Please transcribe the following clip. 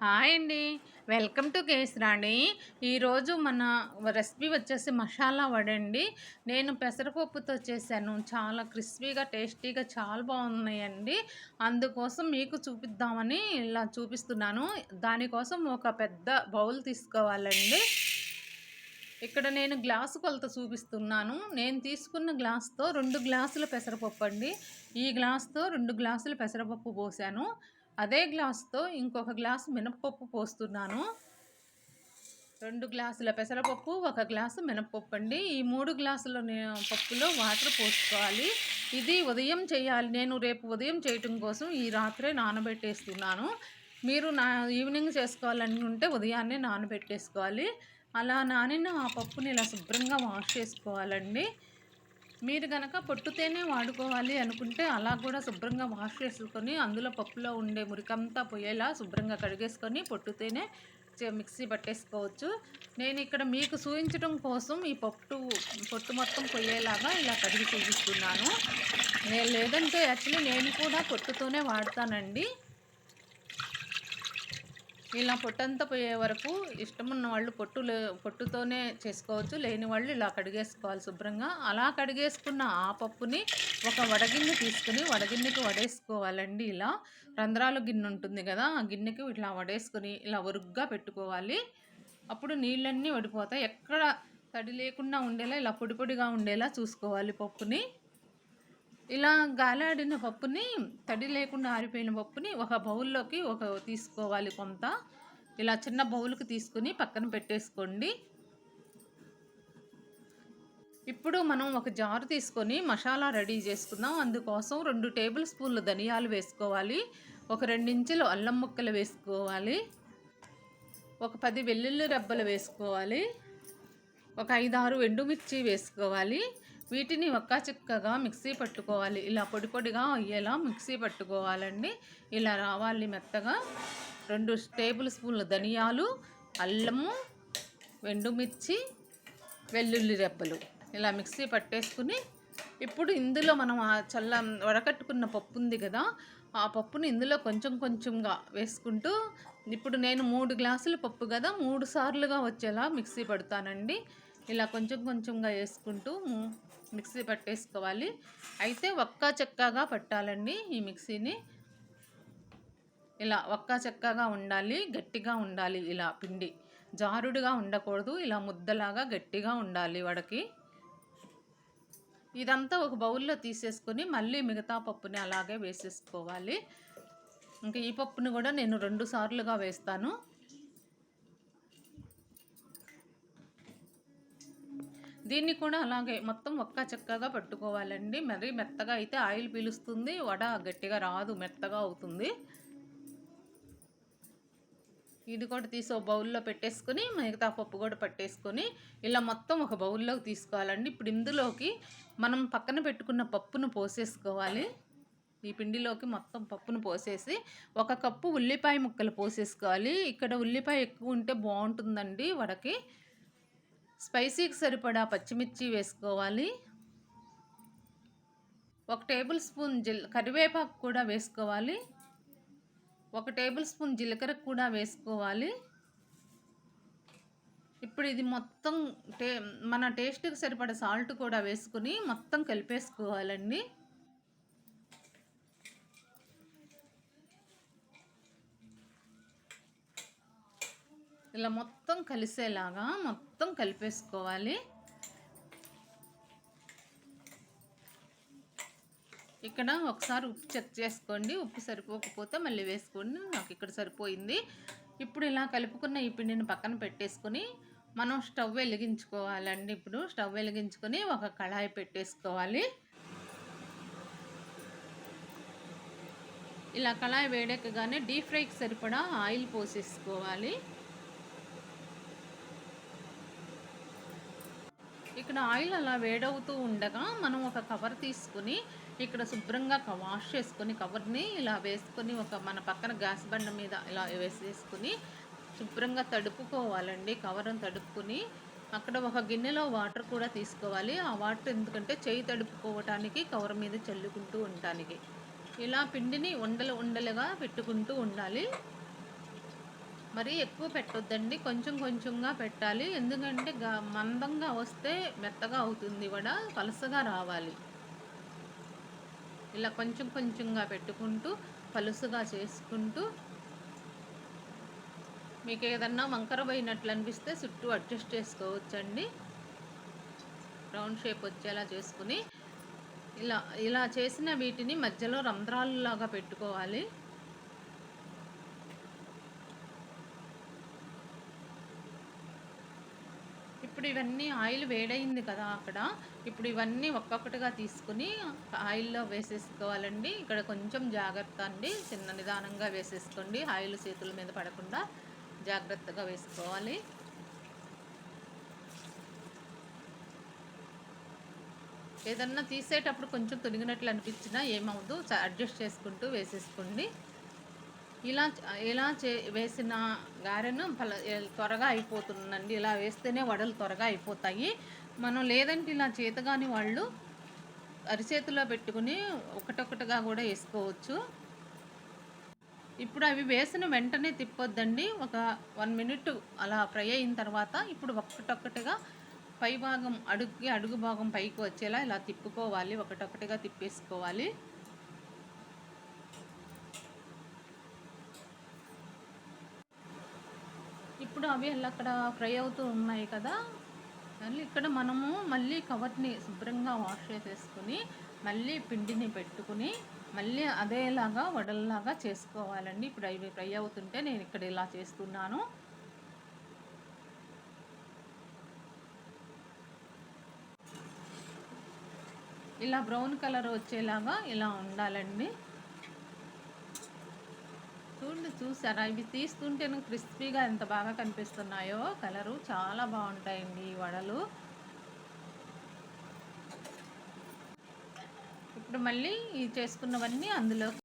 Hi అండి. Welcome to Kesarani. ఈరోజు మన రెసిపీ వచ్చేసి మసాలా వడ అండి. నేను పెసరపప్పుతో చేశాను. చాలా క్రిస్పీగా, టేస్టీగా చాలా బాగున్నాయండి. అందుకోసం మీకు చూపిద్దామని ఇలా చూపిస్తున్నాను. దానికోసం ఒక పెద్ద బౌల్ తీసుకోవాలండి. ఇక్కడ నేను గ్లాసు కొలత చూపిస్తున్నాను. నేను తీసుకున్న గ్లాస్‌తో 2 గ్లాసుల పెసరపప్పు అండి. ఈ గ్లాస్‌తో 2 గ్లాసుల పెసరపప్పు పోసాను. అదే గ్లాస్‌తో ఇంకొక గ్లాసు మినపప్పు పోస్తున్నాను. 2 గ్లాసుల పెసరపప్పు, 1 గ్లాసు మినపప్పు అండి. ఈ 3 గ్లాసుల పప్పులో వాటర్ పోసుకోవాలి. ఇది ఉదయం చేయాలి. నేను రేపు ఉదయం చేయటం కోసం ఈ రాత్రే నానబెట్టేస్తున్నాను. మీరు ఈవినింగ్ చేసుకోవాలనుకుంటే ఉదయాన్నే నానబెట్టేసుకోవాలి. అలా నానిన ఆ పప్పుని ఇలా శుభ్రంగా వాష్ చేసుకోవాలండి. మీరు గనక పొట్టుతేనే వాడుకోవాలి అనుకుంటే అలా కూడా శుభ్రంగా వాష్ చేసుకొని అందులో పప్పులో ఉండే మురికంతా పోయేలా శుభ్రంగా కడిగేసుకొని పొట్టుతేనే మిక్సీ పట్టేసుకోవచ్చు. నేను ఇక్కడ మీకు చూపించడం కోసం ఈ పొట్టు మొత్తం పోయేలాగా ఇలా కడిగి చూపిస్తున్నాను. లేదంటే యాక్చువల్లీ నేను కూడా పొట్టుతోనే వాడతానండి. ఇలా పొట్టంతా పోయే వరకు ఇష్టమున్న వాళ్ళు పొట్టుతోనే చేసుకోవచ్చు. లేని వాళ్ళు ఇలా కడిగేసుకోవాలి శుభ్రంగా. అలా కడిగేసుకున్న ఆ పప్పుని ఒక వడగిన్నె తీసుకుని వడగిన్నెకి వడేసుకోవాలండి. ఇలా రంధ్రాల గిన్నె ఉంటుంది కదా, ఆ గిన్నెకి ఇట్లా వడేసుకొని ఇలా ఒరుగ్గా పెట్టుకోవాలి. అప్పుడు నీళ్ళన్నీ వడిపోతాయి. ఎక్కడ తడి లేకుండా ఉండేలా ఇలా పొడి పొడిగా ఉండేలా చూసుకోవాలి పప్పుని. ఇలా గాలాడిన పప్పుని, తడి లేకుండా ఆరిపోయిన పప్పుని ఒక బౌల్లోకి తీసుకోవాలి కొంత. ఇలా చిన్న బౌల్కి తీసుకుని పక్కన పెట్టేసుకోండి. ఇప్పుడు మనం ఒక జారు తీసుకొని మసాలా రెడీ చేసుకుందాం. అందుకోసం 2 టేబుల్ స్పూన్లు ధనియాలు వేసుకోవాలి. ఒక 2 ఇంచులు అల్లం ముక్కలు వేసుకోవాలి. ఒక 10 వెల్లుల్లి రెబ్బలు వేసుకోవాలి. ఒక 5, 6 ఎండుమిర్చి వేసుకోవాలి. వీటిని చిక్కగా మిక్సీ పట్టుకోవాలి. ఇలా పొడి పొడిగా అయ్యేలా మిక్సీ పట్టుకోవాలండి. ఇలా రావాలి మెత్తగా. 2 టేబుల్ స్పూన్ల ధనియాలు, అల్లము, ఎండుమిర్చి, వెల్లుల్లి రెబ్బలు ఇలా మిక్సీ పట్టేసుకుని ఇప్పుడు ఇందులో మనం వడకట్టుకున్న పప్పు ఉంది కదా, ఆ పప్పుని ఇందులో కొంచెం కొంచెంగా వేసుకుంటూ, ఇప్పుడు నేను 3 గ్లాసుల పప్పు కదా 3 సార్లుగా వచ్చేలా మిక్సీ పడతానండి. ఇలా కొంచెం కొంచెంగా వేసుకుంటూ మిక్సీ పట్టేసుకోవాలి. అయితే చెక్కగా పట్టాలండి ఈ మిక్సీని. ఇలా చెక్కగా ఉండాలి, గట్టిగా ఉండాలి. ఇలా పిండి జారుడుగా ఉండకూడదు, ఇలా ముద్దలాగా గట్టిగా ఉండాలి వడకి. ఇదంతా ఒక బౌల్లో తీసేసుకొని మళ్ళీ మిగతా పప్పుని అలాగే వేసేసుకోవాలి. ఇంకా ఈ పప్పుని కూడా నేను 2 సార్లుగా వేస్తాను. దీన్ని కూడా అలాగే మొత్తం చెక్కగా పట్టుకోవాలండి. మరీ మెత్తగా అయితే ఆయిల్ పీలుస్తుంది, వడ గట్టిగా రాదు, మెత్తగా అవుతుంది. ఇది కూడా తీసి ఒక బౌల్లో పెట్టేసుకొని మిగతా పప్పు కూడా పట్టేసుకొని ఇలా మొత్తం ఒక బౌల్లోకి తీసుకోవాలండి. ఇప్పుడు ఇందులోకి మనం పక్కన పెట్టుకున్న పప్పును పోసేసుకోవాలి. ఈ పిండిలోకి మొత్తం పప్పును పోసేసి 1 కప్పు ఉల్లిపాయ ముక్కలు పోసేసుకోవాలి. ఇక్కడ ఉల్లిపాయ ఎక్కువ ఉంటే బాగుంటుందండి వడకి. స్పైసీకి సరిపడా పచ్చిమిర్చి వేసుకోవాలి. 1 టేబుల్ స్పూన్ కరివేపాకు కూడా వేసుకోవాలి. 1 టేబుల్ స్పూన్ జీలకర్ర కూడా వేసుకోవాలి. ఇప్పుడు ఇది మొత్తం మన టేస్ట్కి సరిపడా సాల్ట్ కూడా వేసుకుని మొత్తం కలిపేసుకోవాలండి. ఇలా మొత్తం కలిసేలాగా మొత్తం కలిపేసుకోవాలి. ఇక్కడ ఒకసారి ఉప్పు చెక్ చేసుకోండి. ఉప్పు సరిపోకపోతే మళ్ళీ వేసుకోండి. నాకు ఇక్కడ సరిపోయింది. ఇప్పుడు ఇలా కలుపుకున్న ఈ పిండిని పక్కన పెట్టేసుకొని మనం స్టవ్ వెలిగించుకోవాలండి. ఇప్పుడు స్టవ్ వెలిగించుకొని ఒక కళాయి పెట్టేసుకోవాలి. ఇలా కళాయి వేడెక్కగానే డీప్ ఫ్రైకి సరిపడా ఆయిల్ పోసేసుకోవాలి. ఇక్కడ ఆయిల్ అలా వేడవుతూ ఉండగా మనం ఒక కవర్ తీసుకుని ఇక్కడ శుభ్రంగా వాష్ చేసుకొని కవర్ని ఇలా వేసుకొని మన పక్కన గ్యాస్ బండ మీద ఇలా వేసేసుకుని శుభ్రంగా తడుపుకోవాలండి. కవర్ని తడుపుకొని అక్కడ ఒక గిన్నెలో వాటర్ కూడా తీసుకోవాలి. ఆ వాటర్ ఎందుకంటే చేయి తడుపుకోవటానికి, కవర్ మీద చల్లుకుంటూ ఉండటానికి. ఇలా పిండిని ఉండలుగా పెట్టుకుంటూ ఉండాలి. మరీ ఎక్కువ పెట్టొద్దండి. కొంచెం కొంచెంగా పెట్టాలి. ఎందుకంటే మందంగా వస్తే మెత్తగా అవుతుంది వడ. పలసగా రావాలి. ఇలా కొంచెం కొంచెంగా పెట్టుకుంటూ, పలుసుగా చేసుకుంటూ, మీకేదన్నా వంకర పోయినట్లు అనిపిస్తే చుట్టూ అడ్జస్ట్ చేసుకోవచ్చండి. రౌండ్ షేప్ వచ్చేలా చేసుకుని, ఇలా ఇలా చేసిన వీటిని మధ్యలో రంధ్రాలులాగా పెట్టుకోవాలి. ఇప్పుడు ఇవన్నీ ఆయిల్ వేడయింది కదా అక్కడ. ఇప్పుడు ఇవన్నీ ఒక్కొక్కటిగా తీసుకొని ఆయిల్‌లో వేసేసుకోవాలండి. ఇక్కడ కొంచెం జాగ్రత్త అండి. చిన్న నిదానంగా వేసేసుకోండి. ఆయిల్ చేతుల మీద పడకుండా జాగ్రత్తగా వేసుకోవాలి. ఏదన్నా తీసేటప్పుడు కొంచెం తొనిగినట్లు అనిపించినా ఏమవ్వదు. అడ్జస్ట్ చేసుకుంటూ వేసేసుకోండి. ఇలా వేసిన గారెను త్వరగా అయిపోతుందండి. ఇలా వేస్తేనే వడలు త్వరగా అయిపోతాయి. మనం లేదంటే ఇలా చేతగాని వాళ్ళు అరిచేతిలో పెట్టుకుని ఒకటొకటిగా కూడా వేసుకోవచ్చు. ఇప్పుడు అవి వేసిన వెంటనే తిప్పొద్దండి. ఒక 1 మినిట్ అలా ఫ్రై అయిన తర్వాత ఇప్పుడు ఒక్కటొక్కటిగా పై భాగం అడుగు భాగం పైకి వచ్చేలా ఇలా తిప్పుకోవాలి. ఒకటొకటిగా తిప్పేసుకోవాలి. ఇప్పుడు అవి అక్కడ ఫ్రై అవుతూ ఉన్నాయి కదా! మళ్ళీ ఇక్కడ మనము మళ్ళీ కవర్‌ని శుభ్రంగా వాష్ చేసేసుకొని, మళ్ళీ పిండిని పెట్టుకుని, మళ్ళీ అదేలాగా వడల్లాగా చేసుకోవాలండి. ఇప్పుడు అవి ఫ్రై అవుతుంటే నేను ఇక్కడ ఇలా చేస్తున్నాను. ఇలా బ్రౌన్ కలర్ వచ్చేలాగా ఇలా ఉండాలండి. చూసారా? ఇవి తీస్తుంటేనే క్రిస్పీగా ఎంత బాగా కనిపిస్తున్నాయో కలరు. చాలా బాగుంటాయండి ఈ వడలు. ఇప్పుడు మళ్ళీ ఈ చేసుకున్నవన్నీ అందులో